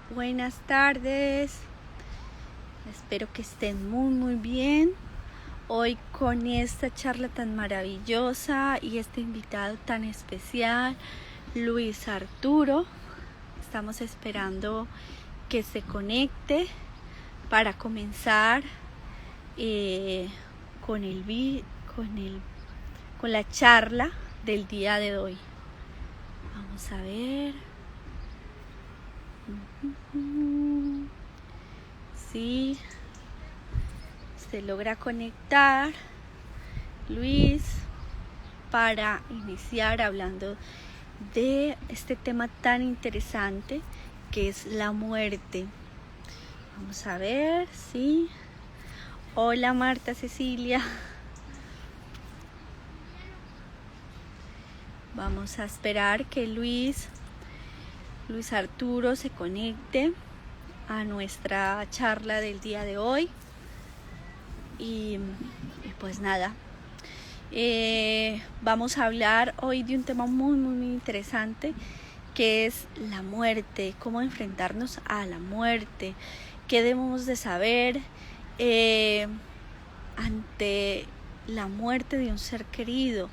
Buenas tardes, espero que estén muy bien. Hoy con esta charla tan maravillosa y este invitado tan especial, Luis Arturo. Estamos esperando que se conecte para comenzar con la charla del día de hoy. Vamos a ver. Sí, se logra conectar Luis para iniciar hablando de este tema tan interesante que es la muerte. Vamos a ver, sí. Hola Marta Cecilia. Vamos a esperar que Luis Arturo se conecte a nuestra charla del día de hoy. Y pues nada, vamos a hablar hoy de un tema muy interesante, que es la muerte, cómo enfrentarnos a la muerte, qué debemos de saber ante la muerte de un ser querido,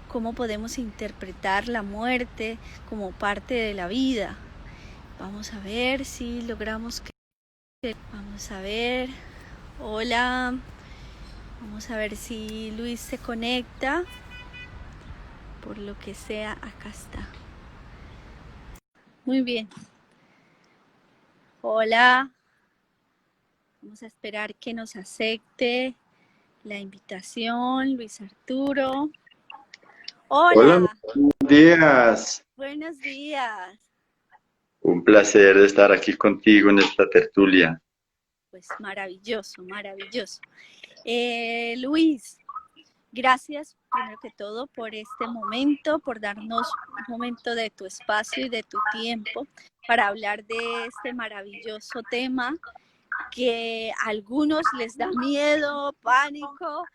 cómo podemos interpretar la muerte como parte de la vida. Vamos a ver si logramos que... Vamos a ver. Hola. Vamos a ver si Luis se conecta. Por lo que sea, acá está. Muy bien. Hola. Vamos a esperar que nos acepte la invitación, Luis Arturo. Hola, Hola. buenos días. Buenos días. Un placer estar aquí contigo en esta tertulia. Pues maravilloso. Luis, gracias primero que todo por este momento, por darnos un momento de tu espacio y de tu tiempo para hablar de este maravilloso tema que a algunos les da miedo, pánico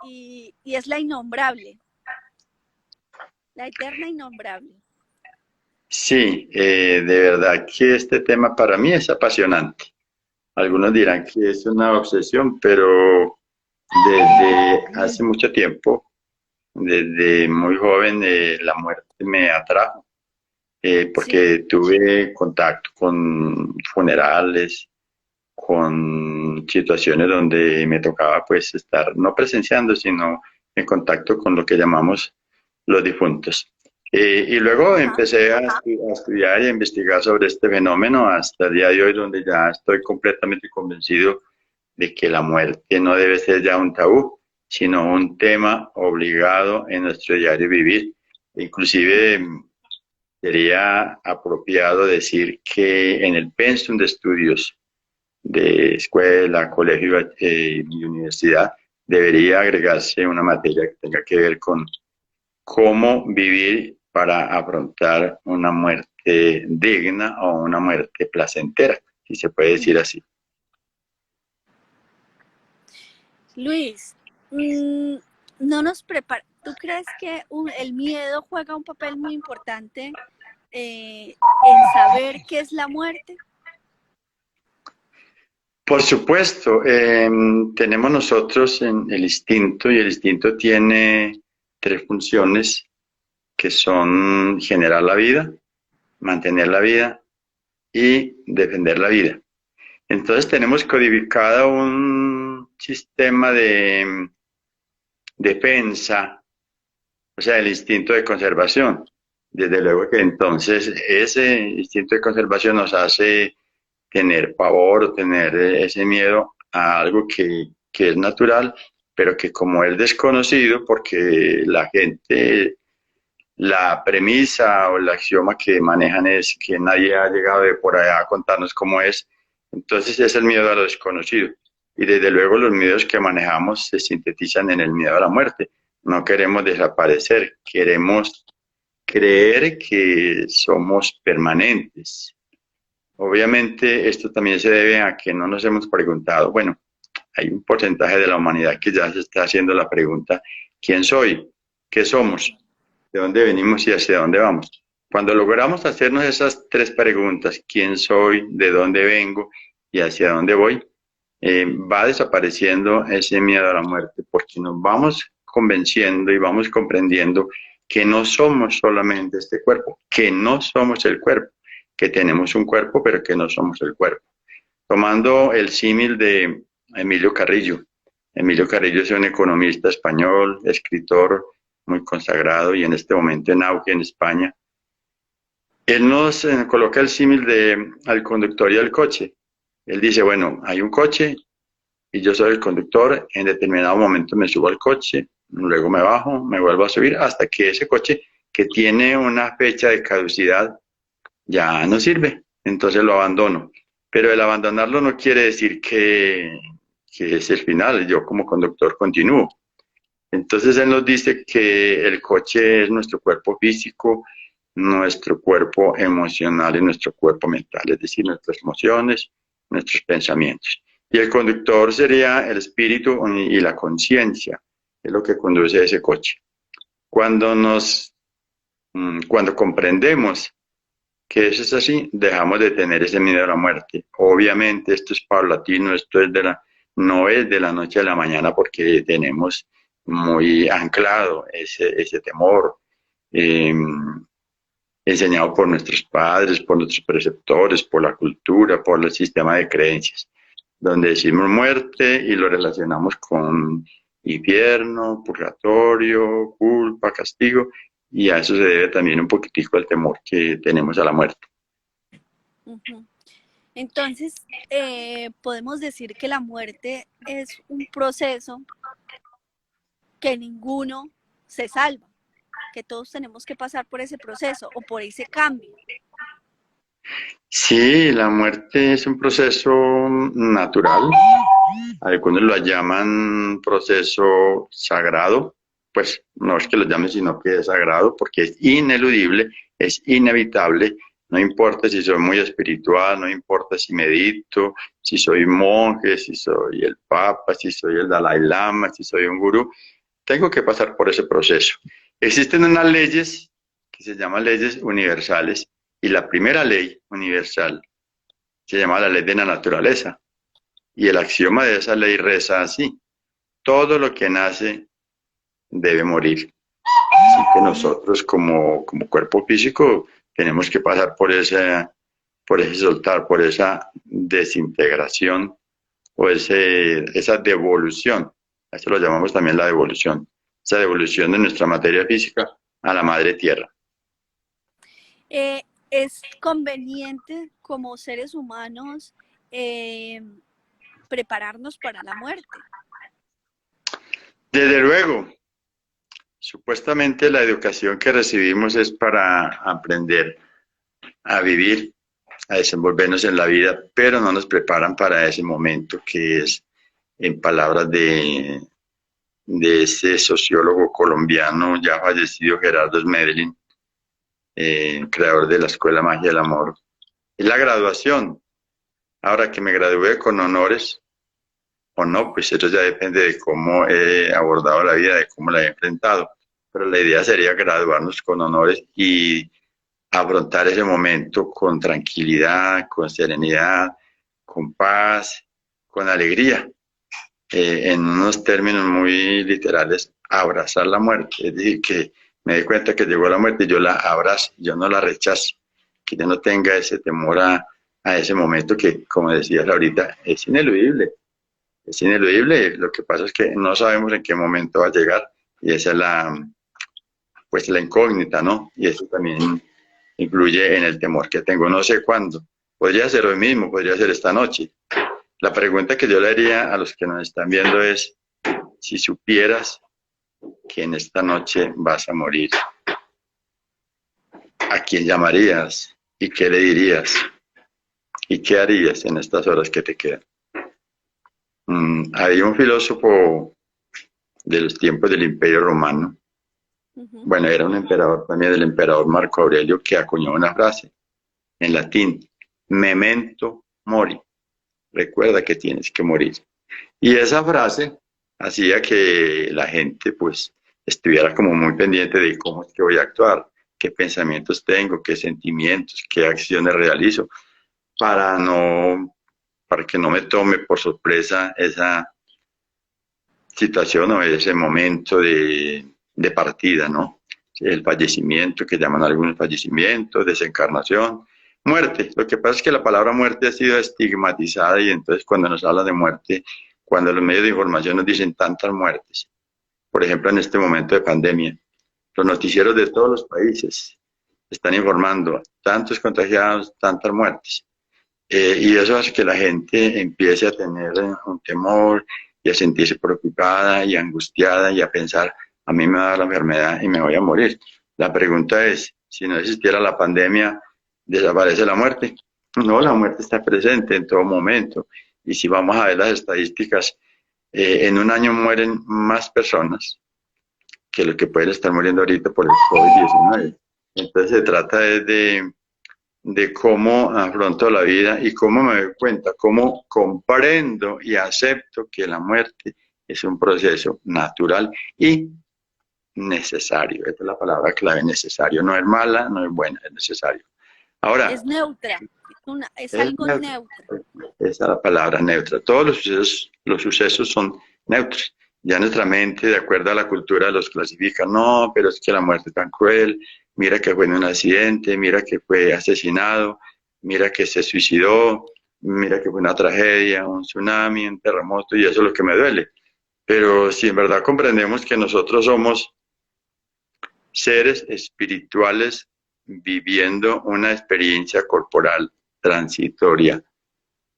y es la innombrable, la eterna innombrable. Sí, de verdad que este tema para mí es apasionante. Algunos dirán que es una obsesión, pero desde hace mucho tiempo, desde muy joven, la muerte me atrajo, Sí, porque tuve contacto con funerales, con situaciones donde me tocaba pues estar no presenciando, sino en contacto con lo que llamamos los difuntos. Y luego ajá. empecé a estudiar y a investigar sobre este fenómeno hasta el día de hoy, donde ya estoy completamente convencido de que la muerte no debe ser ya un tabú, sino un tema obligado en nuestro diario vivir. Inclusive sería apropiado decir que en el pensum de estudios de escuela, colegio y universidad, debería agregarse una materia que tenga que ver con cómo vivir para afrontar una muerte digna o una muerte placentera, si se puede decir así. Luis, no nos prepara. ¿Tú crees que el miedo juega un papel muy importante en saber qué es la muerte? Por supuesto, tenemos nosotros en el instinto y el instinto tiene tres funciones que son generar la vida, mantener la vida y defender la vida. Entonces tenemos codificado un sistema de defensa, o sea, el instinto de conservación. Desde luego que entonces ese instinto de conservación nos hace tener pavor o tener ese miedo a algo que es natural, pero que como es desconocido, porque la gente, la premisa o el axioma que manejan es que nadie ha llegado de por allá a contarnos cómo es, entonces es el miedo a lo desconocido. Y desde luego los miedos que manejamos se sintetizan en el miedo a la muerte. No queremos desaparecer, queremos creer que somos permanentes. Obviamente esto también se debe a que no nos hemos preguntado, bueno, hay un porcentaje de la humanidad que ya se está haciendo la pregunta, ¿quién soy? ¿Qué somos? ¿De dónde venimos y hacia dónde vamos? Cuando logramos hacernos esas tres preguntas, quién soy, de dónde vengo y hacia dónde voy, va desapareciendo ese miedo a la muerte, porque nos vamos convenciendo y vamos comprendiendo que no somos solamente este cuerpo, que no somos el cuerpo, que tenemos un cuerpo, pero que no somos el cuerpo. Tomando el símil de Emilio Carrillo. Emilio Carrillo es un economista español, escritor muy consagrado y en este momento en auge en España. Él nos coloca el símil de al conductor y al coche. Él dice, bueno, hay un coche y yo soy el conductor, en determinado momento me subo al coche, luego me bajo, me vuelvo a subir hasta que ese coche que tiene una fecha de caducidad ya no sirve, entonces lo abandono. Pero el abandonarlo no quiere decir que es el final, yo como conductor continúo. Entonces él nos dice que el coche es nuestro cuerpo físico, nuestro cuerpo emocional y nuestro cuerpo mental, es decir, nuestras emociones, nuestros pensamientos. Y el conductor sería el espíritu y la conciencia, es lo que conduce a ese coche. Cuando cuando comprendemos que eso es así, dejamos de tener ese miedo a la muerte. Obviamente esto es paulatino, esto es no es de la noche a la mañana porque tenemos muy anclado ese temor, eh, enseñado por nuestros padres, por nuestros preceptores, por la cultura, por el sistema de creencias, donde decimos muerte y lo relacionamos con infierno, purgatorio, culpa, castigo, y a eso se debe también un poquitico el temor que tenemos a la muerte. Ujú. Entonces, podemos decir que la muerte es un proceso que ninguno se salva, que todos tenemos que pasar por ese proceso o por ese cambio. Sí, la muerte es un proceso natural. Algunos lo llaman proceso sagrado. Pues no es que lo llamen, sino que es sagrado porque es ineludible, es inevitable. No importa si soy muy espiritual, no importa si medito, si soy monje, si soy el Papa, si soy el Dalai Lama, si soy un gurú. Tengo que pasar por ese proceso. Existen unas leyes que se llaman leyes universales y la primera ley universal se llama la ley de la naturaleza y el axioma de esa ley reza así: todo lo que nace debe morir. Así que nosotros como cuerpo físico tenemos que pasar por ese soltar, por esa desintegración o esa devolución. A eso lo llamamos también la devolución. Esa devolución de nuestra materia física a la madre tierra. Es conveniente como seres humanos eh, prepararnos para la muerte. Desde luego, supuestamente la educación que recibimos es para aprender a vivir, a desenvolvernos en la vida, pero no nos preparan para ese momento que es, en palabras de ese sociólogo colombiano ya fallecido, Gerardo Smedlin, creador de la Escuela Magia del Amor, es la graduación. Ahora que me gradué con honores o no, pues eso ya depende de cómo he abordado la vida, de cómo la he enfrentado. Pero la idea sería graduarnos con honores y afrontar ese momento con tranquilidad, con serenidad, con paz, con alegría. En unos términos muy literales, abrazar la muerte. Es decir, que me di cuenta que llegó la muerte y yo la abrazo, yo no la rechazo. Que yo no tenga ese temor a ese momento que, como decías ahorita, es ineludible. Es ineludible, lo que pasa es que no sabemos en qué momento va a llegar y esa es pues la incógnita, ¿no? Y eso también influye en el temor que tengo, no sé cuándo. Podría ser hoy mismo, podría ser esta noche. La pregunta que yo le haría a los que nos están viendo es, si supieras que en esta noche vas a morir, ¿a quién llamarías? ¿Y qué le dirías? ¿Y qué harías en estas horas que te quedan? Hay un filósofo de los tiempos del Imperio Romano, bueno, era un emperador también, del emperador Marco Aurelio, que acuñó una frase en latín: memento mori, recuerda que tienes que morir. Y esa frase hacía que la gente pues estuviera como muy pendiente de cómo es que voy a actuar, qué pensamientos tengo, qué sentimientos, qué acciones realizo, para no, para que no me tome por sorpresa esa situación o ese momento de partida, ¿no? El fallecimiento, que llaman algunos fallecimiento, desencarnación, muerte. Lo que pasa es que la palabra muerte ha sido estigmatizada y entonces cuando nos habla de muerte, cuando los medios de información nos dicen tantas muertes, por ejemplo en este momento de pandemia, los noticieros de todos los países están informando tantos contagiados, tantas muertes. Y eso hace que la gente empiece a tener un temor y a sentirse preocupada y angustiada y a pensar, a mí me va a dar la enfermedad y me voy a morir. La pregunta es, si no existiera la pandemia, ¿desaparece la muerte? No, la muerte está presente en todo momento. Y si vamos a ver las estadísticas, en un año mueren más personas que lo que pueden estar muriendo ahorita por el COVID-19. Entonces se trata de cómo afronto la vida y cómo me doy cuenta, cómo comprendo y acepto que la muerte es un proceso natural y necesario. Esta es la palabra clave, necesario. No es mala, no es buena, es necesario. Ahora, Es neutra, es algo neutro. neutro. Esa es la palabra neutra. Todos los sucesos son neutros. Ya nuestra mente, de acuerdo a la cultura, los clasifica. No, pero es que la muerte es tan cruel. Mira que fue en un accidente, mira que fue asesinado, mira que se suicidó, mira que fue una tragedia, un tsunami, un terremoto, y eso es lo que me duele. Pero si en verdad comprendemos que nosotros somos seres espirituales viviendo una experiencia corporal transitoria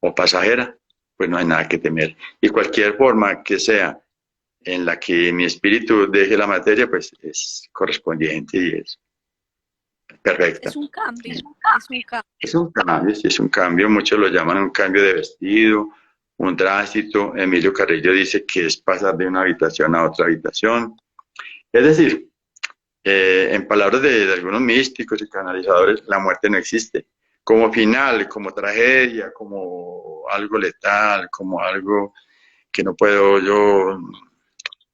o pasajera, pues no hay nada que temer. Y cualquier forma que sea en la que mi espíritu deje la materia, pues es correspondiente y es perfecta. Es un cambio, es un cambio. Es un cambio, sí, es un cambio. Muchos lo llaman un cambio de vestido, un tránsito. Emilio Carrillo dice que es pasar de una habitación a otra habitación. Es decir, en palabras de algunos místicos y canalizadores, la muerte no existe. Como final, como tragedia, como algo letal, como algo que no puedo yo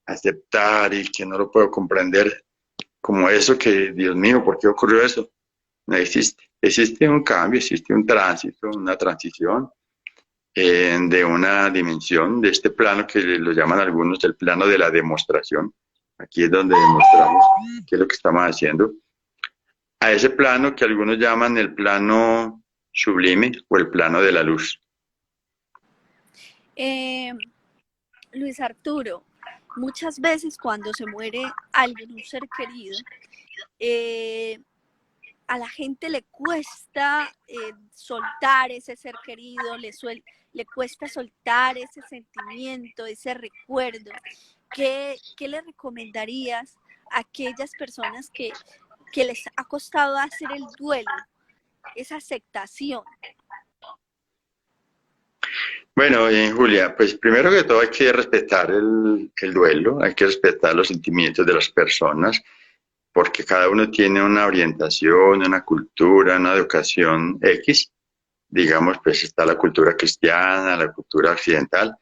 aceptar y que no lo puedo comprender, como eso que, Dios mío, ¿por qué ocurrió eso? No existe. Existe un cambio, existe un tránsito, una transición de una dimensión de este plano que lo llaman algunos el plano de la demostración. Aquí es donde demostramos qué es lo que estamos haciendo. A ese plano que algunos llaman el plano sublime o el plano de la luz. Luis Arturo, muchas veces cuando se muere alguien, un ser querido, a la gente le cuesta soltar ese ser querido, le cuesta soltar ese sentimiento, ese recuerdo. ¿Qué le recomendarías a aquellas personas que les ha costado hacer el duelo, esa aceptación? Bueno, Julia, pues primero que todo hay que respetar el duelo, hay que respetar los sentimientos de las personas, porque cada uno tiene una orientación, una cultura, una educación X. Digamos, pues está la cultura cristiana, la cultura occidental,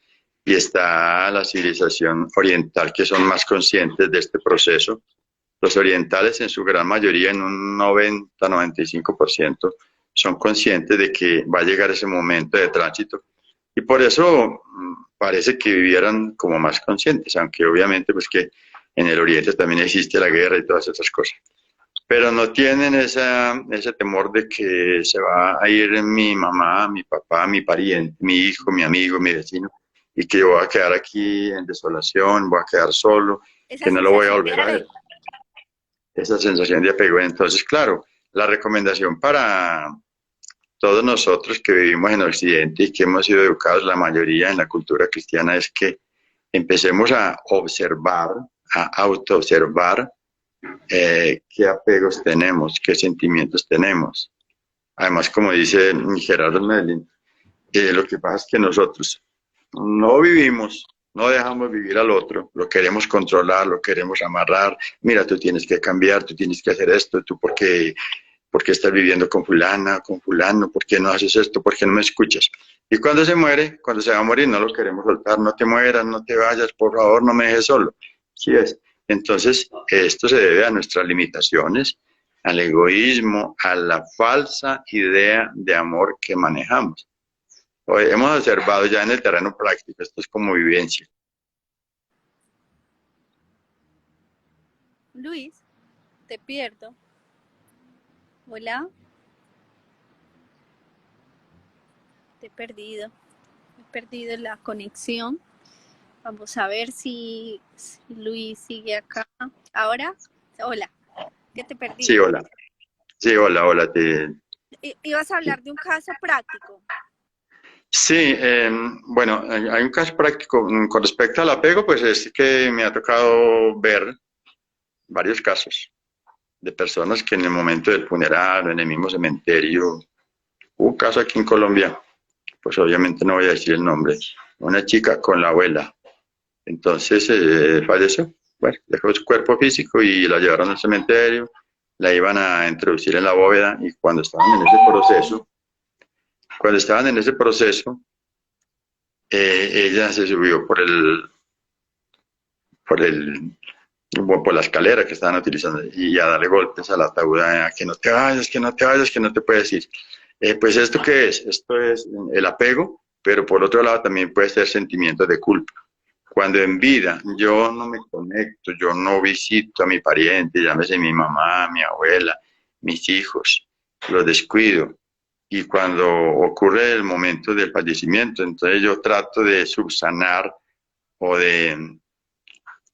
y está la civilización oriental, que son más conscientes de este proceso. Los orientales, en su gran mayoría, en un 90-95%, son conscientes de que va a llegar ese momento de tránsito. Y por eso parece que vivieran como más conscientes, aunque obviamente pues que en el oriente también existe la guerra y todas esas cosas. Pero no tienen ese temor de que se va a ir mi mamá, mi papá, mi pariente, mi hijo, mi amigo, mi vecino, y que yo voy a quedar aquí en desolación, voy a quedar solo, que no lo voy a volver a ver. Esa sensación de apego. Entonces, claro, la recomendación para todos nosotros que vivimos en Occidente y que hemos sido educados, la mayoría en la cultura cristiana, es que empecemos a observar, a autoobservar qué apegos tenemos, qué sentimientos tenemos. Además, como dice Gerardo Medellín, lo que pasa es que nosotros no vivimos, no dejamos vivir al otro, lo queremos controlar, lo queremos amarrar. Mira, tú tienes que cambiar, tú tienes que hacer esto, tú por qué estás viviendo con fulana, con fulano, por qué no haces esto, por qué no me escuchas. Y cuando se muere, cuando se va a morir, no lo queremos soltar, no te mueras, no te vayas, por favor, no me dejes solo. ¿Sí ves? Entonces, esto se debe a nuestras limitaciones, al egoísmo, a la falsa idea de amor que manejamos. Hoy hemos observado ya en el terreno práctico, esto es como vivencia. Luis, te pierdo. Hola, te he perdido la conexión. Vamos a ver si Luis sigue acá. Ahora, hola, que te perdí. Sí, hola. Sí, hola, hola. Ibas a hablar de un caso práctico. Sí, bueno, hay un caso práctico con respecto al apego, pues es que me ha tocado ver varios casos de personas que en el momento del funeral o en el mismo cementerio, hubo un caso aquí en Colombia, pues obviamente no voy a decir el nombre, una chica con la abuela, entonces falleció, bueno, dejó su cuerpo físico y la llevaron al cementerio, la iban a introducir en la bóveda y cuando estaban en ese proceso, ella se subió por el, por la escalera que estaban utilizando y a darle golpes al ataúd, a que no te vayas, que no te vayas, que no te puedes ir. Pues ¿esto qué es? Esto es el apego, pero por otro lado también puede ser sentimientos de culpa. Cuando en vida yo no me conecto, yo no visito a mi pariente, llámese mi mamá, mi abuela, mis hijos, los descuido. Y cuando ocurre el momento del fallecimiento, entonces yo trato de subsanar o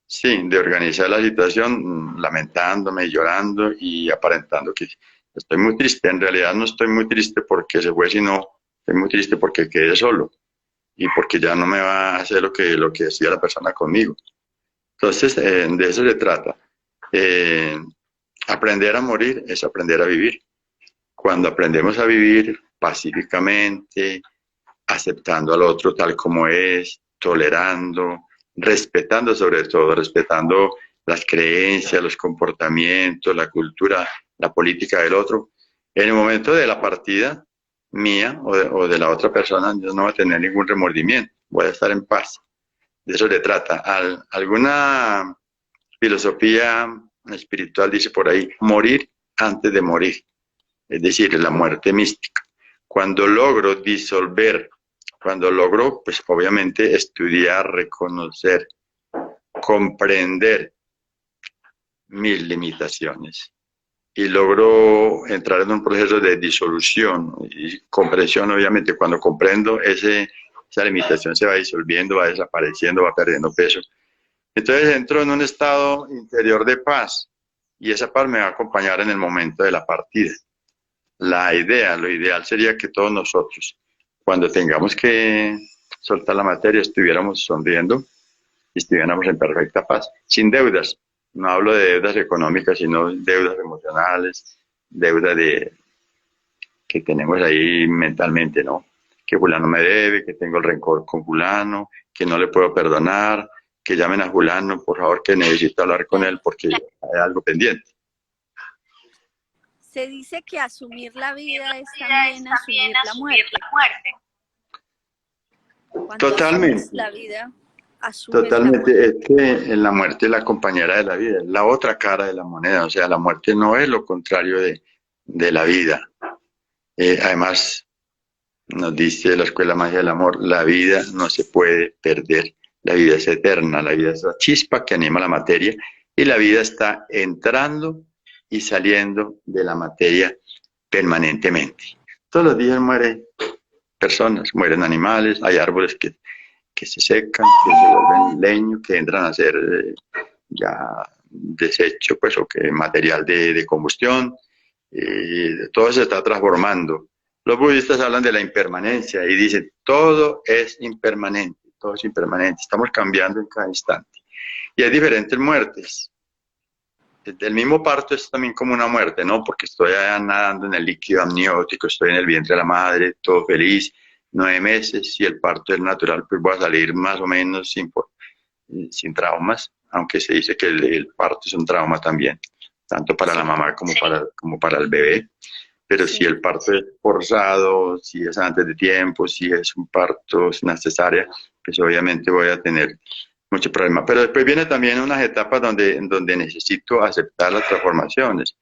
sí, de organizar la situación, lamentándome, llorando y aparentando que estoy muy triste. En realidad no estoy muy triste porque se fue, sino estoy muy triste porque quedé solo y porque ya no me va a hacer lo que decía la persona conmigo. Entonces, de eso se trata. Eh, Aprender a morir es aprender a vivir. Cuando aprendemos a vivir pacíficamente, aceptando al otro tal como es, tolerando, respetando sobre todo, respetando las creencias, los comportamientos, la cultura, la política del otro. En el momento de la partida mía o de la otra persona, yo no voy a tener ningún remordimiento, voy a estar en paz. De eso se trata. Alguna filosofía espiritual dice por ahí, morir antes de morir, es decir, la muerte mística. Cuando logro disolver, cuando logro, pues obviamente estudiar, reconocer, comprender mis limitaciones y logro entrar en un proceso de disolución y comprensión, obviamente, cuando comprendo esa limitación se va disolviendo, va desapareciendo, va perdiendo peso. Entonces entro en un estado interior de paz y esa paz me va a acompañar en el momento de la partida. Lo ideal sería que todos nosotros, cuando tengamos que soltar la materia, estuviéramos sonriendo y estuviéramos en perfecta paz, sin deudas. No hablo de deudas económicas, sino deudas emocionales, deudas que tenemos ahí mentalmente, ¿no? Que fulano me debe, que tengo el rencor con fulano, que no le puedo perdonar, que llamen a fulano, por favor, que necesito hablar con él porque hay algo pendiente. Se dice que asumir la vida es también asumir la muerte. Cuando asumes Totalmente. la vida, asumes la Totalmente, muerte. es que en la muerte es la compañera de la vida, es la otra cara de la moneda, o sea, la muerte no es lo contrario de la vida. Además, nos dice la Escuela Magia del Amor, la vida no se puede perder, la vida es eterna, la vida es la chispa que anima la materia y la vida está entrando y saliendo de la materia permanentemente. Todos los días mueren personas, mueren animales, hay árboles que se secan, que se vuelven leño, que entran a ser ya desecho, pues, o que material de combustión, todo se está transformando. Los budistas hablan de la impermanencia y dicen, todo es impermanente, estamos cambiando en cada instante. Y hay diferentes muertes. El mismo parto es también como una muerte, ¿no? Porque estoy allá nadando en el líquido amniótico, estoy en el vientre de la madre, todo feliz, 9 meses, si el parto es natural, pues voy a salir más o menos sin traumas, aunque se dice que el parto es un trauma también, tanto para la mamá como para el bebé. Pero si el parto es forzado, si es antes de tiempo, si es un parto sin cesárea, pues obviamente voy a tener mucho problema. Pero después viene también unas etapas donde necesito aceptar las transformaciones.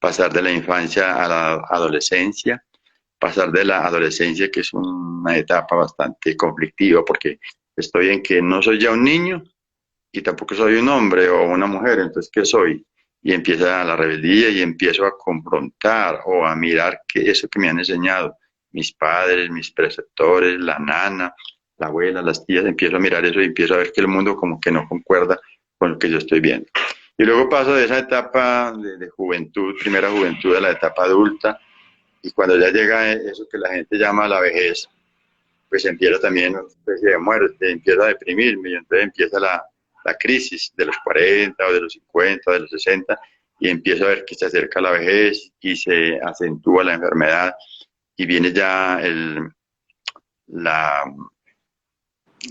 pasar de la infancia a la adolescencia, pasar de la adolescencia, que es una etapa bastante conflictiva, porque estoy en que no soy ya un niño y tampoco soy un hombre o una mujer, entonces, ¿qué soy? Y empieza la rebeldía y empiezo a confrontar o a mirar que eso que me han enseñado mis padres, mis preceptores, la nana, la abuela, las tías, empiezo a mirar eso y empiezo a ver que el mundo como que no concuerda con lo que yo estoy viendo. Y luego paso de esa etapa de juventud, primera juventud, a la etapa adulta, y cuando ya llega eso que la gente llama la vejez, pues empieza también una especie de muerte, empieza a deprimirme, y entonces empieza la crisis de los 40 o de los 50 o de los 60, y empiezo a ver que se acerca la vejez y se acentúa la enfermedad, y viene ya la,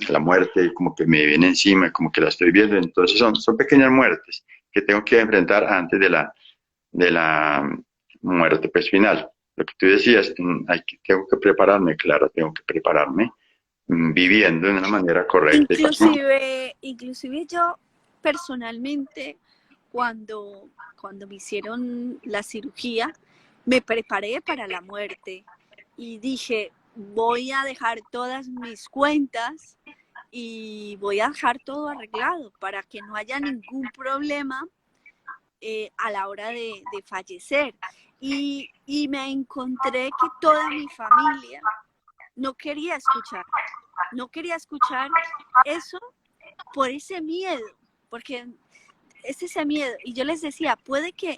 la muerte, como que me viene encima, como que la estoy viendo, entonces son pequeñas muertes que tengo que enfrentar antes de la muerte pues final. Lo que tú decías, tengo que prepararme, claro, tengo que prepararme viviendo de una manera correcta y pacífica. Inclusive yo personalmente, cuando me hicieron la cirugía, me preparé para la muerte y dije, voy a dejar todas mis cuentas y voy a dejar todo arreglado para que no haya ningún problema a la hora de fallecer. Y me encontré que toda mi familia no quería escuchar, no quería escuchar eso por ese miedo, porque es ese miedo. Y yo les decía, puede que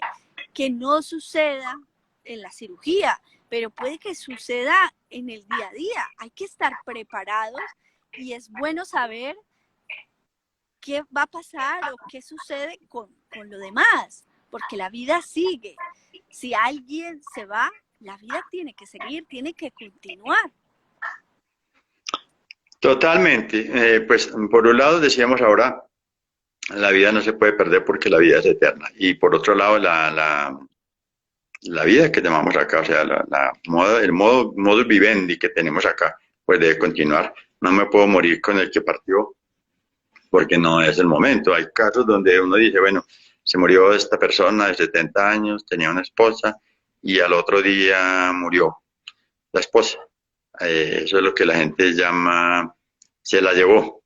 no suceda en la cirugía, pero puede que suceda en el día a día. Hay que estar preparados y es bueno saber qué va a pasar o qué sucede con lo demás, porque la vida sigue. Si alguien se va, la vida tiene que seguir, tiene que continuar. Totalmente. Pues por un lado decíamos ahora, la vida no se puede perder porque la vida es eterna. Y por otro lado, la vida que llamamos acá, o sea, el modo vivendi que tenemos acá, pues debe continuar. No me puedo morir con el que partió porque no es el momento. Hay casos donde uno dice, bueno, se murió esta persona de 70 años, tenía una esposa y al otro día murió la esposa. Eso es lo que la gente llama, se la llevó.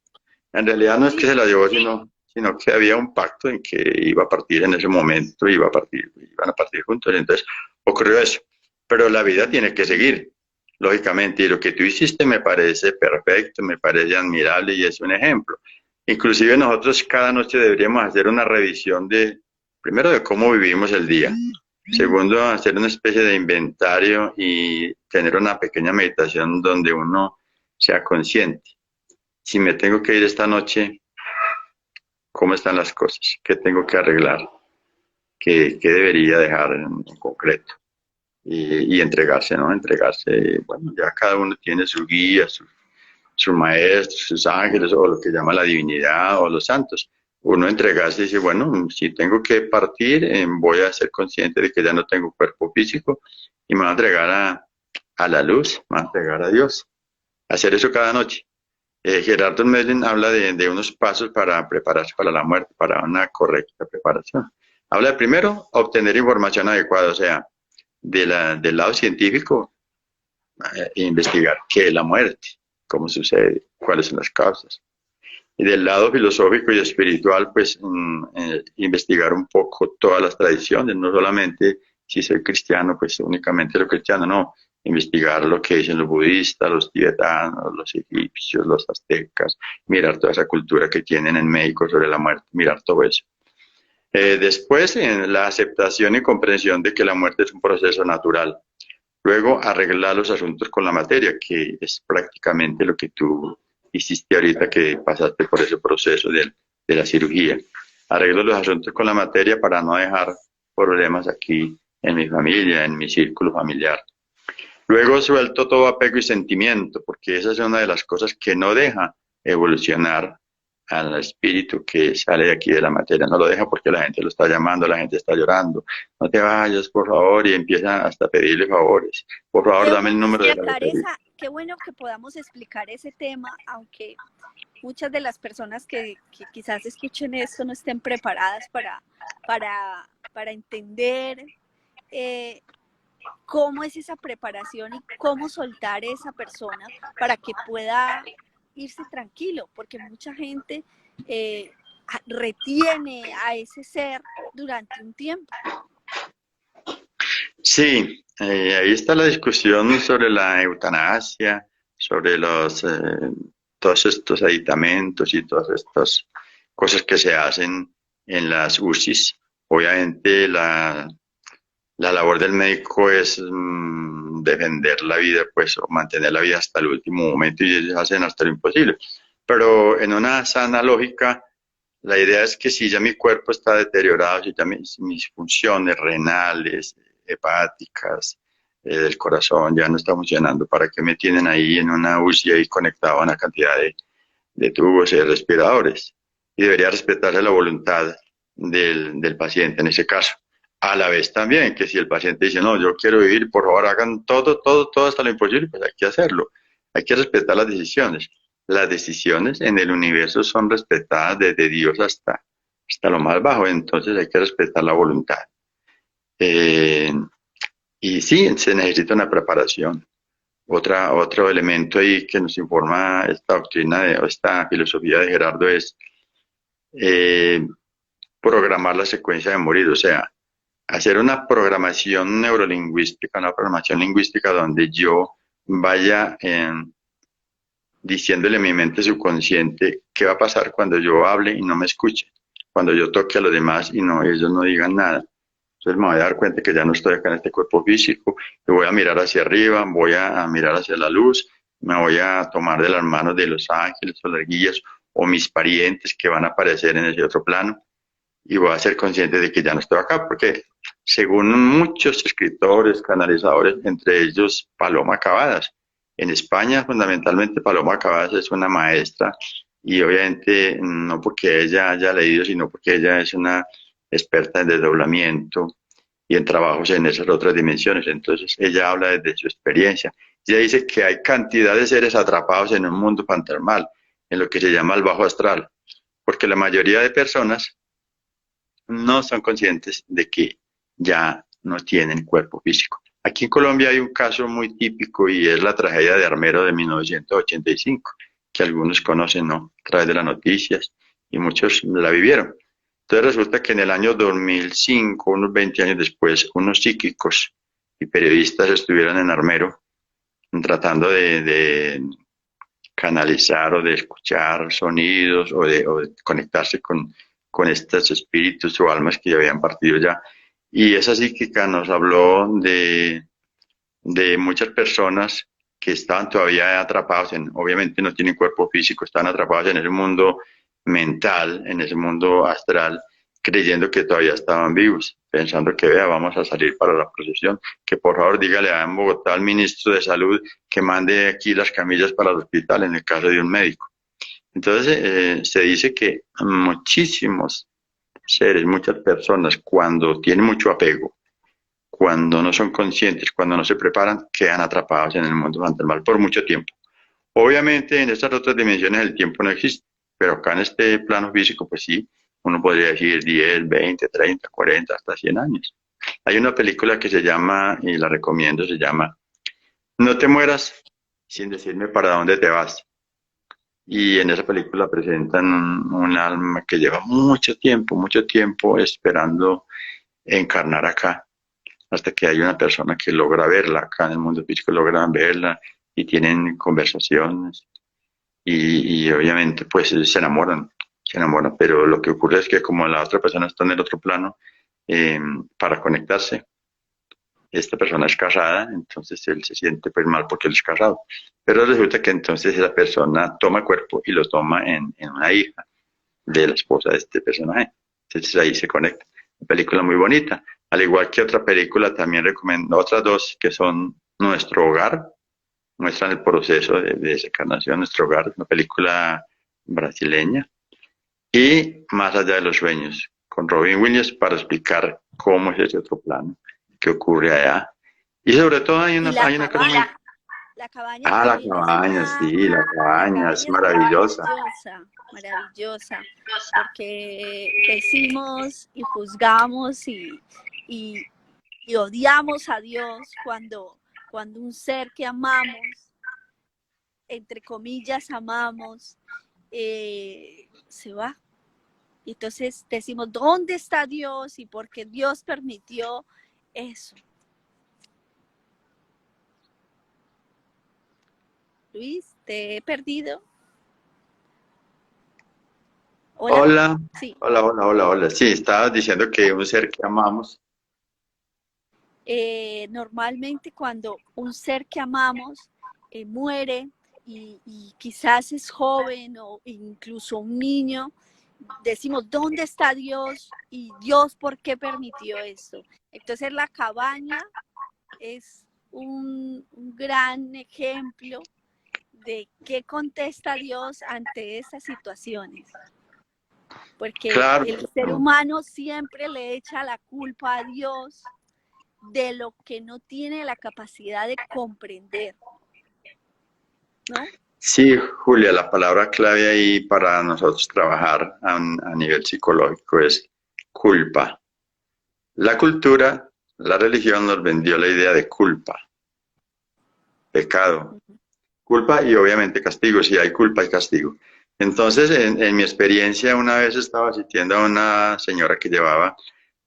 En realidad no es que se la llevó, sino que había un pacto en que iba a partir en ese momento, iban a partir juntos, y entonces ocurrió eso. Pero la vida tiene que seguir, lógicamente, y lo que tú hiciste me parece perfecto, me parece admirable y es un ejemplo. Inclusive nosotros cada noche deberíamos hacer una revisión primero, de cómo vivimos el día. Segundo, hacer una especie de inventario y tener una pequeña meditación donde uno sea consciente. Si me tengo que ir esta noche, ¿cómo están las cosas? ¿Qué tengo que arreglar? ¿Qué debería dejar en concreto? Y entregarse, ¿no? Entregarse, bueno, ya cada uno tiene su guía, su maestro, sus ángeles, o lo que llama la divinidad, o los santos. Uno entregarse y dice, bueno, si tengo que partir, voy a ser consciente de que ya no tengo cuerpo físico y me voy a entregar a la luz, me voy a entregar a Dios. Hacer eso cada noche. Gerardo Medlin habla de unos pasos para prepararse para la muerte, para una correcta preparación. Habla de primero, obtener información adecuada, o sea, del lado científico, investigar qué es la muerte, cómo sucede, cuáles son las causas. Y del lado filosófico y espiritual, pues investigar un poco todas las tradiciones, no solamente si soy cristiano, pues únicamente lo cristiano, no, investigar lo que dicen los budistas, los tibetanos, los egipcios, los aztecas, mirar toda esa cultura que tienen en México sobre la muerte, mirar todo eso. Después, en la aceptación y comprensión de que la muerte es un proceso natural. Luego, arreglar los asuntos con la materia, que es prácticamente lo que tú hiciste ahorita que pasaste por ese proceso de la cirugía. Arreglo los asuntos con la materia para no dejar problemas aquí en mi familia, en mi círculo familiar. Luego suelto todo apego y sentimiento, porque esa es una de las cosas que no deja evolucionar al espíritu que sale de aquí de la materia. No lo deja porque la gente lo está llamando, la gente está llorando. No te vayas, por favor, y empiezan hasta a pedirle favores. Por favor, Qué dame el bueno número de la explicar lotería. qué bueno que podamos explicar ese tema, aunque muchas de las personas que quizás escuchen esto no estén preparadas para entender eh, cómo es esa preparación y cómo soltar a esa persona para que pueda irse tranquilo, porque mucha gente retiene a ese ser durante un tiempo. Sí, ahí está la discusión sobre la eutanasia, sobre todos estos aditamentos y todas estas cosas que se hacen en las UCIs. Obviamente la labor del médico es defender la vida, pues, o mantener la vida hasta el último momento y ellos hacen hasta lo imposible. Pero en una sana lógica, la idea es que si ya mi cuerpo está deteriorado, si ya mis funciones renales, hepáticas, del corazón ya no están funcionando, ¿para qué me tienen ahí en una UCI ahí conectado a una cantidad de tubos y de respiradores? Y debería respetarse la voluntad del paciente en ese caso. A la vez también, que si el paciente dice, no, yo quiero vivir, por favor hagan todo hasta lo imposible, pues hay que hacerlo. Hay que respetar las decisiones. Las decisiones en el universo son respetadas desde Dios hasta lo más bajo, entonces hay que respetar la voluntad. Eh, y sí, se necesita una preparación. Otro elemento ahí que nos informa esta doctrina, o esta filosofía de Gerardo es eh, programar la secuencia de morir, o sea, hacer una programación neurolingüística, una programación lingüística donde yo vaya diciéndole a mi mente subconsciente qué va a pasar cuando yo hable y no me escuche, cuando yo toque a los demás y no ellos no digan nada. Entonces me voy a dar cuenta que ya no estoy acá en este cuerpo físico, y voy a mirar hacia arriba, voy a mirar hacia la luz, me voy a tomar de las manos de los ángeles o las guías o mis parientes que van a aparecer en ese otro plano y voy a ser consciente de que ya no estoy acá, porque según muchos escritores, canalizadores, entre ellos Paloma Cavadas, en España fundamentalmente Paloma Cavadas es una maestra y obviamente no porque ella haya leído, sino porque ella es una experta en desdoblamiento y en trabajos en esas otras dimensiones. Entonces ella habla desde su experiencia. Ella dice que hay cantidad de seres atrapados en un mundo fantasmal, en lo que se llama el bajo astral, porque la mayoría de personas no son conscientes de que ya no tienen cuerpo físico. Aquí en Colombia hay un caso muy típico y es la tragedia de Armero de 1985, que algunos conocen, ¿no? A través de las noticias y muchos la vivieron. Entonces resulta que en el año 2005, unos 20 años después, unos psíquicos y periodistas estuvieron en Armero tratando de canalizar o de escuchar sonidos o de conectarse con estos espíritus o almas que ya habían partido ya. Y esa psíquica nos habló de muchas personas que estaban todavía atrapados obviamente no tienen cuerpo físico, están atrapados en ese mundo mental, en ese mundo astral, creyendo que todavía estaban vivos, pensando que vea, vamos a salir para la procesión, que por favor dígale a en Bogotá al ministro de Salud que mande aquí las camillas para el hospital en el caso de un médico. Entonces se dice que muchísimos seres, muchas personas, cuando tienen mucho apego, cuando no son conscientes, cuando no se preparan, quedan atrapados en el mundo fantasmal por mucho tiempo. Obviamente en estas otras dimensiones el tiempo no existe, pero acá en este plano físico, pues sí, uno podría decir 10, 20, 30, 40, hasta 100 años. Hay una película que se llama, y la recomiendo, se llama No te mueras sin decirme para dónde te vas. Y en esa película presentan un alma que lleva mucho tiempo esperando encarnar acá, hasta que hay una persona que logra verla acá en el mundo físico, logran verla y tienen conversaciones y obviamente pues se enamoran, pero lo que ocurre es que como la otra persona está en el otro plano, eh, para conectarse, esta persona es casada, entonces él se siente pues mal porque él es casado. Pero resulta que entonces esa persona toma cuerpo y lo toma en una hija de la esposa de este personaje. Entonces ahí se conecta. Una película muy bonita. Al igual que otra película, también recomiendo otras dos que son Nuestro Hogar, muestran el proceso de desencarnación, Nuestro Hogar, una película brasileña, y Más allá de los sueños, con Robin Williams para explicar cómo es ese otro plano, qué ocurre allá. Y sobre todo Y hay una cosa muy... la cabaña Ah, la también es cabaña, sí, la la cabaña es cabaña es maravillosa. maravillosa, maravillosa, porque decimos y juzgamos y y odiamos a Dios cuando un ser que amamos, entre comillas amamos, se va. Y entonces decimos, ¿dónde está Dios? Y por qué Dios permitió eso. Luis, ¿te he perdido? Hola. Hola, Sí. hola, hola, hola, hola. Sí, estabas diciendo que un ser que amamos. Normalmente cuando un ser que amamos muere y quizás es joven o incluso un niño, decimos, ¿dónde está Dios? Y Dios, ¿por qué permitió esto? Entonces la cabaña es un gran ejemplo de qué contesta Dios ante estas situaciones. Porque Claro, el ser humano siempre le echa la culpa a Dios de lo que no tiene la capacidad de comprender, ¿no? sí, Julia, la palabra clave ahí para nosotros trabajar a nivel psicológico es culpa. La cultura, la religión nos vendió la idea de culpa, pecado, culpa y obviamente castigo. Si hay culpa, hay castigo. Entonces, en mi experiencia, una vez estaba asistiendo a una señora que llevaba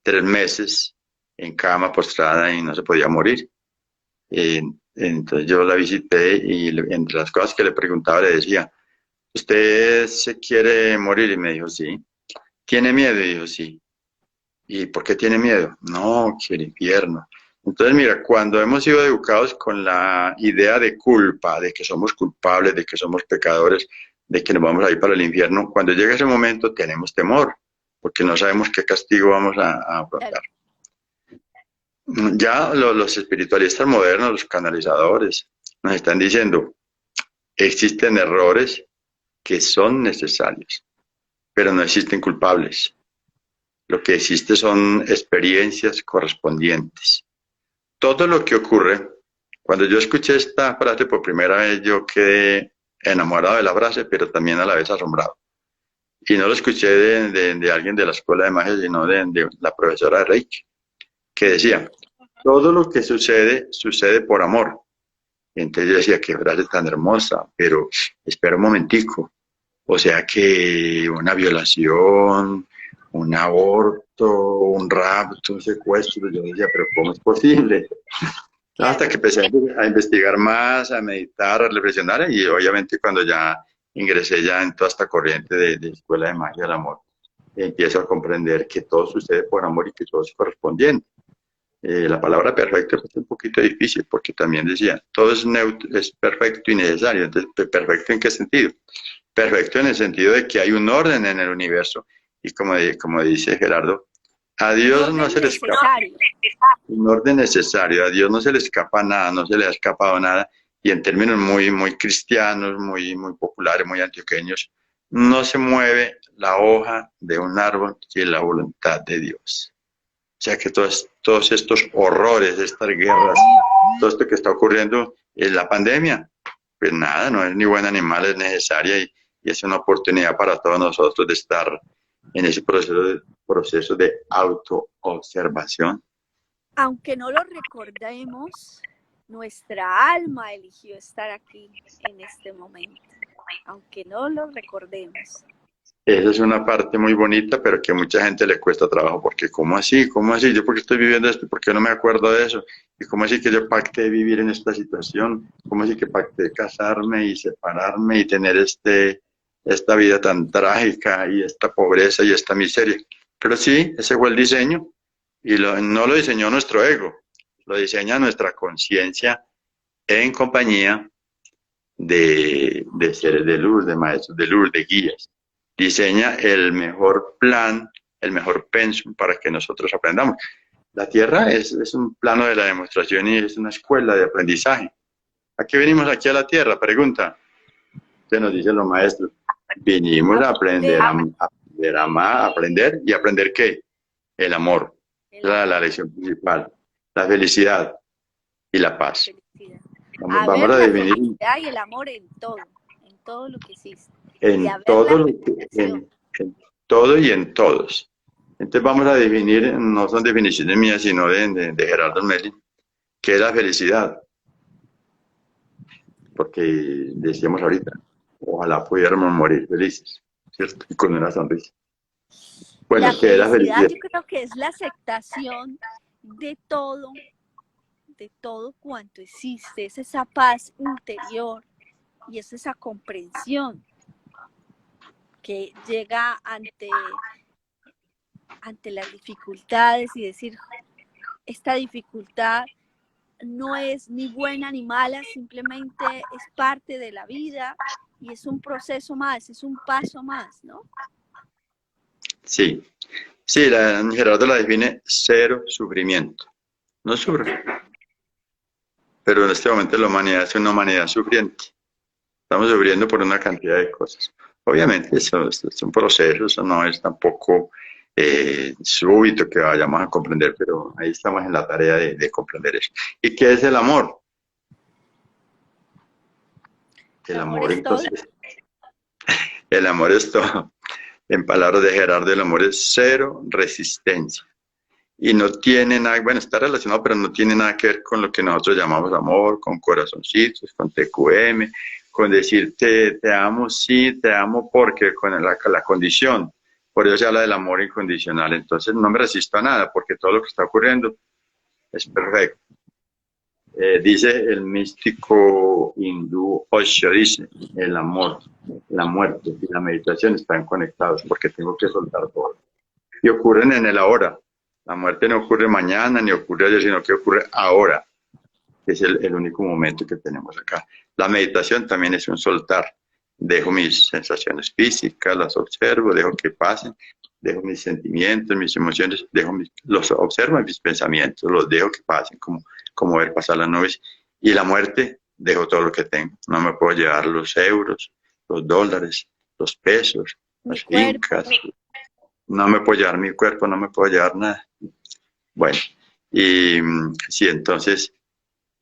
3 meses en cama postrada y no se podía morir. Eh, entonces yo la visité y entre las cosas que le preguntaba le decía, ¿usted se quiere morir? Y me dijo, sí. ¿Tiene miedo? Y dijo, sí. ¿Y por qué tiene miedo? No, que el infierno. Entonces, mira, cuando hemos sido educados con la idea de culpa, de que somos culpables, de que somos pecadores, de que nos vamos a ir para el infierno, cuando llega ese momento tenemos temor, porque no sabemos qué castigo vamos a Claro. afrontar. Ya los espiritualistas modernos, los canalizadores, nos están diciendo, existen errores que son necesarios, pero no existen culpables. Lo que existe son experiencias correspondientes. Todo lo que ocurre, cuando yo escuché esta frase por primera vez, yo quedé enamorado de la frase, pero también a la vez asombrado. Y no lo escuché de alguien de la escuela de magia, sino de la profesora de Reiki, que decía, todo lo que sucede, sucede por amor. Entonces yo decía, qué frase tan hermosa, pero espera un momentico. O sea que una violación, un aborto, un rapto, un secuestro, yo decía, pero ¿cómo es posible? Claro. Hasta que empecé a investigar más, a meditar, a reflexionar y obviamente cuando ya ingresé ya en toda esta corriente de Escuela de Magia del Amor, empiezo a comprender que todo sucede por amor y que todo es correspondiente. La palabra perfecto es un poquito difícil porque también decía, todo es, neutro, es perfecto y necesario. Entonces, ¿perfecto en qué sentido? Perfecto en el sentido de que hay un orden en el universo y como dice Gerardo, a Un Dios no orden se le escapa necesario. un orden necesario, a Dios no se le escapa nada, no se le ha escapado nada y en términos muy, muy cristianos, muy, muy populares, muy antioqueños, no se mueve la hoja de un árbol sin la voluntad de Dios. O sea que todos estos horrores, estas guerras, todo esto que está ocurriendo en la pandemia, pues nada, no es ni buena ni mala, es necesaria y es una oportunidad para todos nosotros de estar en ese proceso de autoobservación. Aunque no lo recordemos, nuestra alma eligió estar aquí en este momento, aunque no lo recordemos. Esa es una parte muy bonita, pero que a mucha gente le cuesta trabajo, porque ¿cómo así? ¿Cómo así? ¿Yo por qué estoy viviendo esto? ¿Por qué no me acuerdo de eso? ¿Y cómo así que yo pacté vivir en esta situación? ¿Cómo así que pacté casarme y separarme y tener esta vida tan trágica y esta pobreza y esta miseria? Pero sí, ese fue el diseño y no lo diseñó nuestro ego, lo diseña nuestra conciencia en compañía de seres de luz, de maestros de luz, de guías. Diseña el mejor plan, el mejor pensum para que nosotros aprendamos. La Tierra es un plano de la demostración y es una escuela de aprendizaje. ¿A qué venimos aquí a la Tierra? Pregunta. Usted nos dicen los maestros. Vinimos a aprender, aprender a amar, a aprender y aprender ¿qué? El amor. La lección principal. La felicidad y la paz. Felicidad. A Vamos ver a la definir felicidad y el amor en todo lo que existe. Y a en ver la todo, perfección. en todo y en todos. Entonces vamos a definir, no son definiciones mías, sino de Gerardo Melling, qué es la felicidad, porque decíamos ahorita, ojalá pudiéramos morir felices, ¿cierto? Y con una sonrisa. La Bueno, ¿qué es la felicidad felicidad? yo creo que es la aceptación de todo cuanto existe, es esa paz interior y es esa comprensión que llega ante las dificultades y decir, esta dificultad no es ni buena ni mala, simplemente es parte de la vida y es un proceso más, es un paso más, ¿no? Sí, sí, Gerardo la define cero sufrimiento. No sufre, pero en este momento la humanidad es una humanidad sufriente. Estamos sufriendo por una cantidad de cosas. Obviamente, eso es un proceso, eso no es tampoco súbito que vayamos a comprender, pero ahí estamos en la tarea de comprender eso. ¿Y qué es el amor? El El amor amor, es todo. entonces, el amor es todo. En palabras de Gerardo, el amor es cero resistencia. Y no tiene nada, bueno, está relacionado, pero no tiene nada que ver con lo que nosotros llamamos amor, con corazoncitos, con TQM, con decir te amo, sí, te amo porque con la condición. Por eso se habla del amor incondicional. Entonces no me resisto a nada porque todo lo que está ocurriendo es perfecto. Dice el místico hindú Osho, dice, el amor, la muerte y la meditación están conectados porque tengo que soltar todo. Y ocurren en el ahora. La muerte no ocurre mañana ni ocurre ayer, sino que ocurre ahora, que es el único momento que tenemos acá. La meditación también es un soltar. Dejo mis sensaciones físicas, las observo, dejo que pasen, dejo mis sentimientos, mis emociones, los observo en mis pensamientos, los dejo que pasen, como ver pasar las nubes. Y la muerte, dejo todo lo que tengo. No me puedo llevar los euros, los dólares, los pesos, Mi las cuerpo. fincas, no me puedo llevar mi cuerpo, no me puedo llevar nada. Bueno, y sí, entonces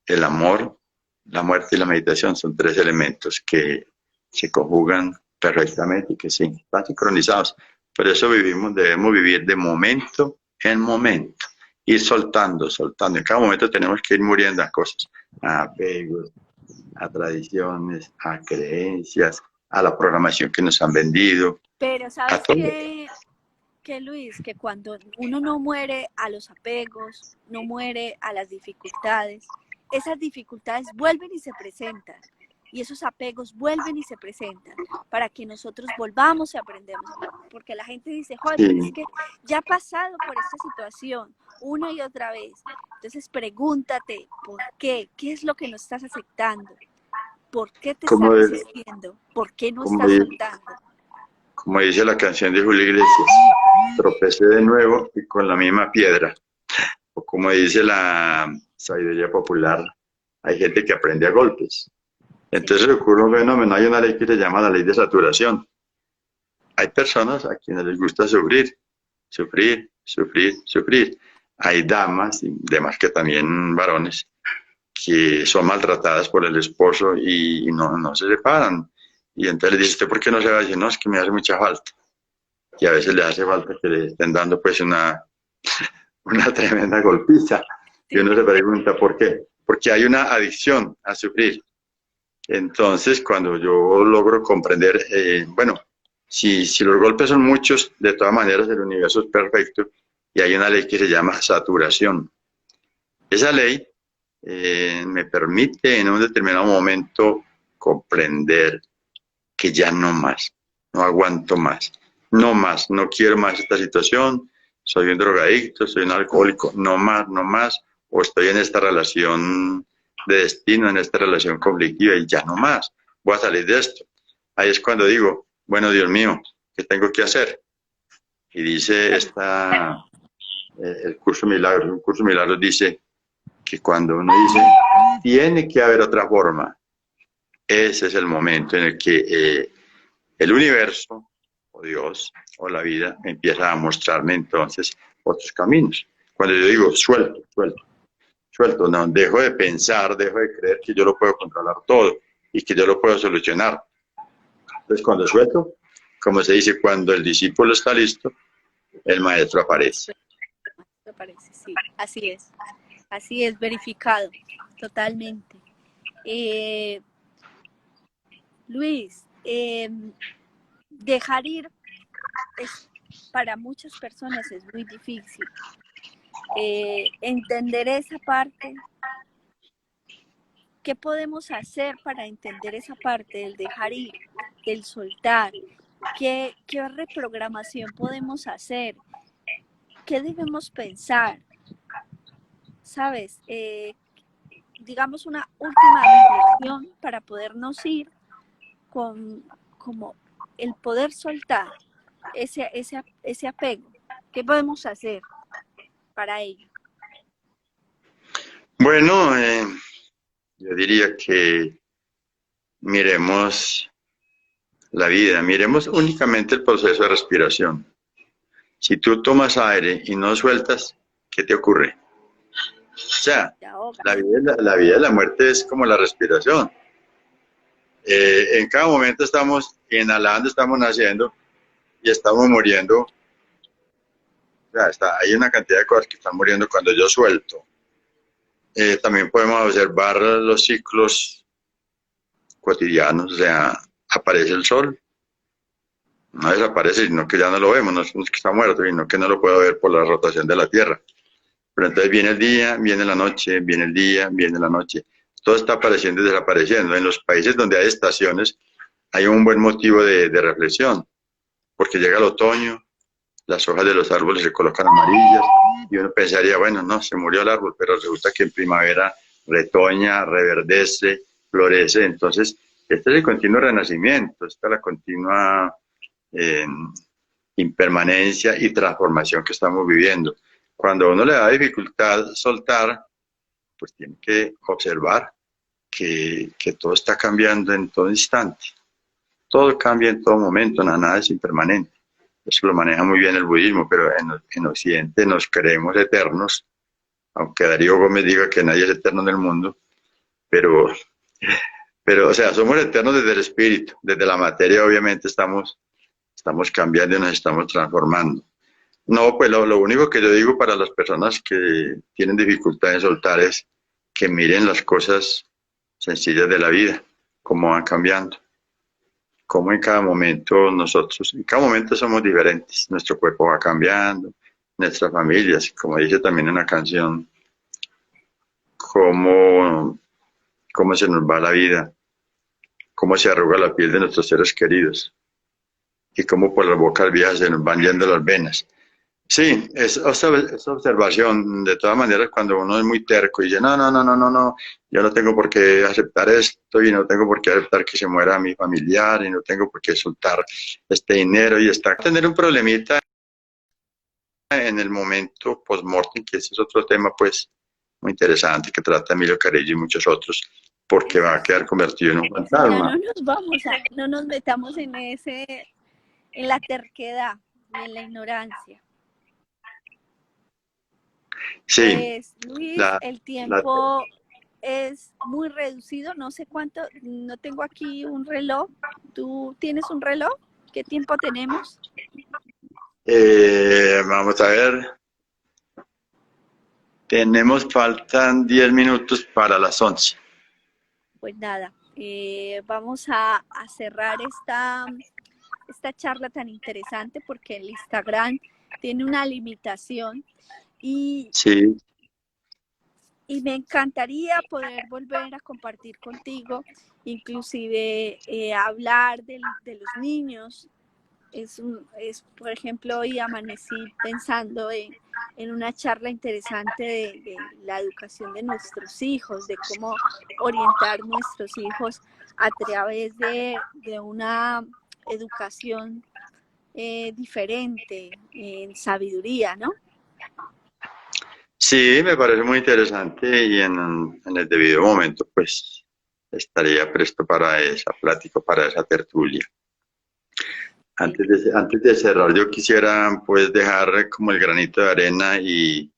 el amor, la muerte y la meditación son tres elementos que se conjugan perfectamente y que sí, están sincronizados. Por eso debemos vivir de momento en momento, ir soltando, soltando. En cada momento tenemos que ir muriendo a cosas, a apegos, a tradiciones, a creencias, a la programación que nos han vendido, Pero a sabes todo. que Luis, que cuando uno no muere a los apegos, no muere a las dificultades, esas dificultades vuelven y se presentan. Y esos apegos vuelven y se presentan para que nosotros volvamos y aprendamos. Porque la gente dice, joder, pero es Sí, que ya ha pasado por esta situación una y otra vez. Entonces pregúntate, ¿por qué? ¿Qué es lo que no estás aceptando? ¿Por qué te como, estás resistiendo? ¿Por qué no como, estás soltando? como dice la canción de Julio Iglesias, tropecé de nuevo y con la misma piedra. O como dice la sabiduría popular, hay gente que aprende a golpes. Sí. Entonces ocurre un fenómeno, hay una ley que se llama la ley de saturación. Hay personas a quienes les gusta sufrir, sufrir, sufrir, sufrir. Hay damas, y demás que también varones, que son maltratadas por el esposo y no se separan. Y entonces le dice, ¿usted por qué no se va? Y dice, no, es que me hace mucha falta. Y a veces le hace falta que le estén dando pues una tremenda golpiza. Y Sí. uno se pregunta, ¿por qué? Porque hay una adicción a sufrir. Entonces, cuando yo logro comprender, bueno, si los golpes son muchos, de todas maneras el universo es perfecto y hay una ley que se llama saturación. Esa ley me permite en un determinado momento comprender que ya no más, no aguanto más, no quiero más esta situación, soy un drogadicto, soy un alcohólico, no más, no más, o estoy en esta relación de destino, en esta relación conflictiva y ya no más, voy a salir de esto. Ahí es cuando digo, bueno, Dios mío, ¿qué tengo que hacer? Y dice el curso Milagros, un curso Milagros dice que cuando uno dice, tiene que haber otra forma, ese es el momento en el que el universo, o Dios, o la vida, empieza a mostrarme entonces otros caminos. Cuando yo digo suelto, suelto, suelto, no, dejo de pensar, dejo de creer que yo lo puedo controlar todo y que yo lo puedo solucionar. Entonces cuando suelto, como se dice, cuando el discípulo está listo, el maestro aparece. Me parece, sí, así es, verificado, totalmente. Eh, Luis, dejar ir es, para muchas personas es muy difícil. Entender esa parte, ¿qué podemos hacer para entender esa parte del dejar ir, del soltar? ¿Qué reprogramación podemos hacer? ¿Qué debemos pensar? ¿Sabes? Digamos una última reflexión para podernos ir con como el poder soltar ese apego. ¿Qué podemos hacer para ello? Bueno, yo diría que miremos la vida, miremos únicamente el proceso de respiración. Si tú tomas aire y no sueltas, ¿qué te ocurre? O sea, Te ahogas. la vida y la muerte es como la respiración. En cada momento estamos inhalando, estamos naciendo y estamos muriendo. O sea, hay una cantidad de cosas que están muriendo cuando yo suelto. También podemos observar los ciclos cotidianos, o sea, aparece el sol, no desaparece, sino que ya no lo vemos, no es que está muerto, sino que no lo puedo ver por la rotación de la Tierra. Pero entonces viene el día, viene la noche, viene el día, viene la noche. Todo está apareciendo y desapareciendo. En los países donde hay estaciones hay un buen motivo de reflexión, porque llega el otoño, las hojas de los árboles se colocan amarillas y uno pensaría, bueno, no, se murió el árbol, pero resulta que en primavera retoña, reverdece, florece. Entonces, este es el continuo renacimiento, esta es la continua eh, impermanencia y transformación que estamos viviendo. Cuando a uno le da dificultad soltar, pues tiene que observar que todo está cambiando en todo instante. Todo cambia en todo momento, nada es impermanente. Eso lo maneja muy bien el budismo, pero en Occidente nos creemos eternos, aunque Darío Gómez diga que nadie es eterno en el mundo, pero, o sea, somos eternos desde el espíritu, desde la materia obviamente estamos cambiando y nos estamos transformando. No, pues lo único que yo digo para las personas que tienen dificultad en soltar es que miren las cosas sencillas de la vida, cómo van cambiando, cómo en cada momento nosotros, en cada momento somos diferentes, nuestro cuerpo va cambiando, nuestras familias, como dice también en una canción, cómo se nos va la vida, cómo se arruga la piel de nuestros seres queridos y cómo por las bocas viejas se nos van yendo las venas. Sí, es observación. De todas maneras, cuando uno es muy terco y dice, no, no, no, no, no, no, yo no tengo por qué aceptar esto y no tengo por qué aceptar que se muera mi familiar y no tengo por qué soltar este dinero y está tener un problemita en el momento post-mortem, que ese es otro tema pues muy interesante que trata Emilio Carillo y muchos otros, porque va a quedar convertido en un Ya fantasma. no nos metamos en la terquedad y en la ignorancia. Sí, Pues Luis, la, el la, tiempo es muy reducido, no sé cuánto, no tengo aquí un reloj. ¿Tú tienes un reloj? ¿Qué tiempo tenemos? vamos a ver. Faltan 10 minutos para las 11. Pues nada, vamos a cerrar esta charla tan interesante porque el Instagram tiene una limitación y, Sí, y me encantaría poder volver a compartir contigo, inclusive hablar de los niños. Por ejemplo, hoy amanecí pensando en una charla interesante de la educación de nuestros hijos, de cómo orientar nuestros hijos a través de una educación diferente, en sabiduría, ¿no? sí, me parece muy interesante y en el debido momento pues estaría presto para esa plática, para esa tertulia. Sí. Antes de cerrar, yo quisiera pues dejar como el granito de arena y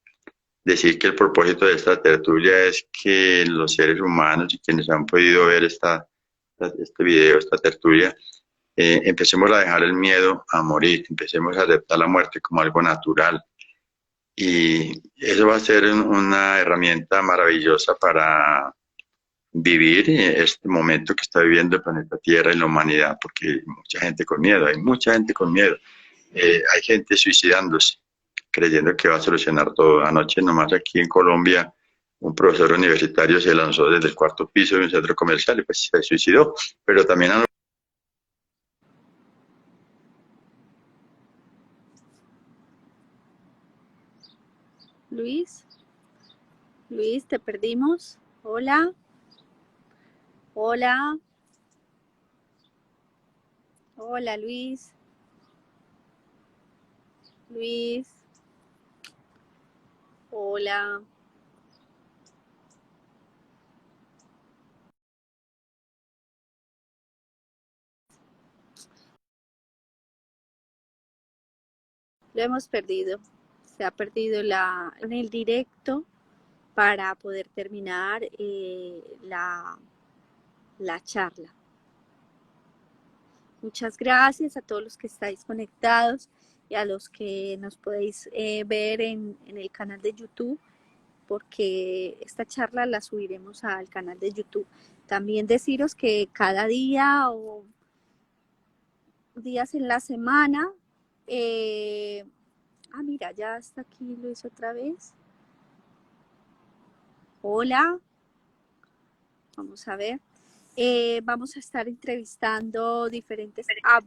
decir que el propósito de esta tertulia es que los seres humanos y quienes han podido ver este video, esta tertulia, empecemos a dejar el miedo a morir, empecemos a aceptar la muerte como algo natural. Y eso va a ser una herramienta maravillosa para vivir este momento que está viviendo el planeta Tierra y la humanidad, porque hay mucha gente con miedo, hay mucha gente con miedo. Hay gente suicidándose, creyendo que va a solucionar todo. Anoche nomás aquí en Colombia, un profesor universitario se lanzó desde el cuarto piso de un centro comercial y pues se suicidó, pero también han... Luis, Luis, te perdimos. Hola, hola, hola Luis, Luis, hola. Lo hemos perdido. Se ha perdido en el directo para poder terminar la charla. Muchas gracias a todos los que estáis conectados y a los que nos podéis ver en el canal de YouTube, porque esta charla la subiremos al canal de YouTube. También deciros que cada día o días en la semana, mira, ya está aquí Luis otra vez. Hola, vamos a ver. Vamos a estar entrevistando diferentes...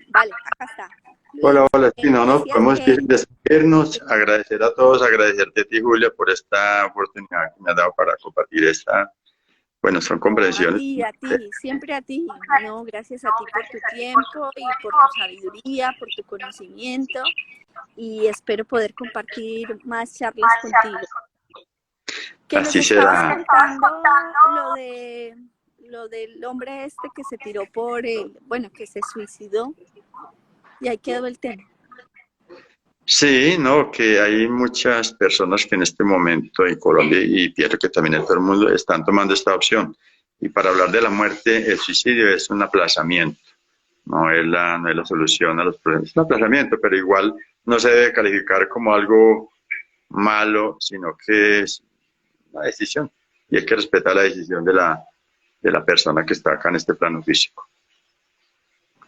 vale, acá está. Luis, Hola, hola, sí, no decías podemos que... despedirnos, agradecer a todos, agradecerte a ti, Julia, por esta oportunidad que me has dado para compartir esta, bueno, son comprensiones. A ti, siempre a ti. No, gracias a ti por tu tiempo y por tu sabiduría, por tu conocimiento, y espero poder compartir más charlas contigo. Que Así nos estabas será. contando lo del hombre este que se tiró que se suicidó, y ahí quedó el tema. Sí, no, que hay muchas personas que en este momento en Colombia y pienso que también en todo el mundo están tomando esta opción. Y para hablar de la muerte, el suicidio es un aplazamiento, no es la solución a los problemas, es un aplazamiento, pero igual no se debe calificar como algo malo, sino que es una decisión. Y hay que respetar la decisión de la persona que está acá en este plano físico.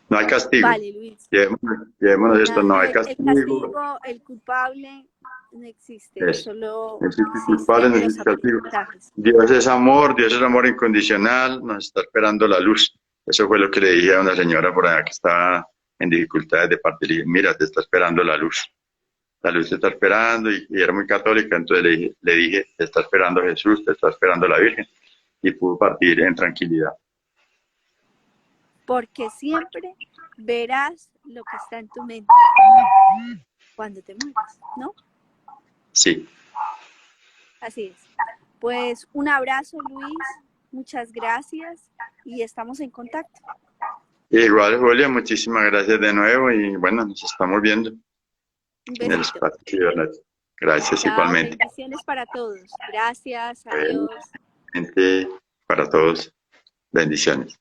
No hay castigo. Vale, Luis. Llevémonos esto, no hay castigo. El castigo, el culpable no existe, solo culpable, no existen los existe castigo. aprendizajes. Dios es amor incondicional, nos está esperando la luz. Eso fue lo que le dije a una señora por allá que estaba en dificultades de parte. Le dije, mira, te está esperando la luz. La luz te está esperando y era muy católica, entonces le dije, te está esperando Jesús, te está esperando la Virgen. Y pudo partir en tranquilidad. Porque siempre verás lo que está en tu mente cuando te mueras, ¿no? Sí. Así es. Pues un abrazo, Luis, muchas gracias y estamos en contacto. Igual, Julia, muchísimas gracias de nuevo y bueno, nos estamos viendo en el espacio. Gracias. Chao, igualmente. Bendiciones para todos. Gracias, adiós. Para todos, bendiciones.